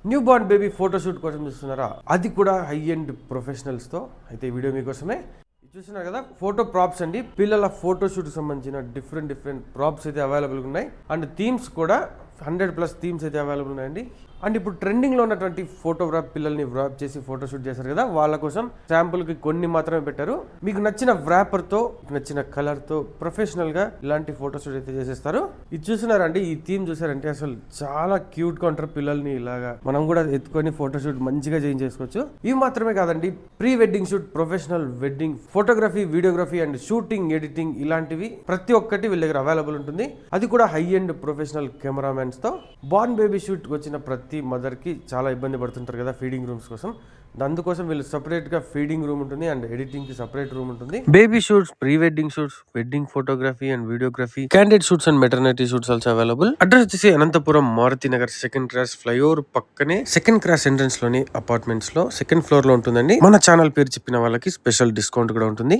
New born baby photoshoot కోసం చూస్తున్నారా, అది కూడా హై ఎండ్ ప్రొఫెషనల్స్ తో. అయితే ఈ వీడియో మీకోసమే. చూస్తున్నారు కదా, ఫోటో ప్రాప్స్ అండి. పిల్లల ఫోటోషూట్ సంబంధించిన డిఫరెంట్ ప్రాప్స్ అయితే అవైలబుల్ ఉన్నాయి. అండ్ థీమ్స్ కూడా 100+ థీమ్స్ అయితే అవైలబుల్ ఉన్నాయండి. అండ్ ఇప్పుడు ట్రెండింగ్ లో ఉన్నటువంటి ఫోటోగ్రాఫ్ పిల్లల్ని వ్రాప్ చేసి ఫోటోషూట్ చేశారు కదా, వాళ్ళ కోసం శాంపుల్ కి కొన్ని మాత్రమే పెట్టారు. మీకు నచ్చిన వ్రాపర్ తో, నచ్చిన కలర్ తో ప్రొఫెషనల్ గా ఇలాంటి ఫోటోషూట్ అయితే చేసేస్తారు. ఇది చూస్తున్నారండి, ఈ థీమ్ చూసారంటే అసలు చాలా క్యూట్ గా ఉంటారు పిల్లల్ని. ఇలాగా మనం కూడా ఎత్తుకొని ఫోటోషూట్ మంచిగా చేసుకోవచ్చు. ఇవి మాత్రమే కాదండి, pre wedding shoot, professional wedding photography, videography and shooting, editing ఇలాంటివి ప్రతి ఒక్కటి వీళ్ళ దగ్గర అవైలబుల్ ఉంటుంది. అది కూడా హై ఎండ్ ప్రొఫెషనల్ కెమెరామెన్స్ తో. బార్న్ బేబీ షూట్ వచ్చిన ప్రతి మదర్ కి చాలా ఇబ్బంది పడుతుంటారు కదా ఫీడింగ్ రూమ్స్ కోసం. అందుకోసం వీళ్ళు సెపరేట్ గా ఫీడింగ్ రూమ్ ఉంటుంది అండ్ ఎడిటింగ్ కి సెపరేట్ రూమ్ ఉంటుంది. Baby shoots, pre wedding shoots, wedding photography and videography, candid shoots and maternity shoots also available. Address వచ్చేసి Anantapuram Maruti Nagar 2nd cross flyover పక్కనే 2nd క్రాస్ ఎంట్రన్స్ లోని అపార్ట్మెంట్స్ లో 2nd floor లో ఉంటుందండి. మన ఛానల్ పేరు చెప్పిన వాళ్ళకి స్పెషల్ డిస్కౌంట్ కూడా ఉంటుంది.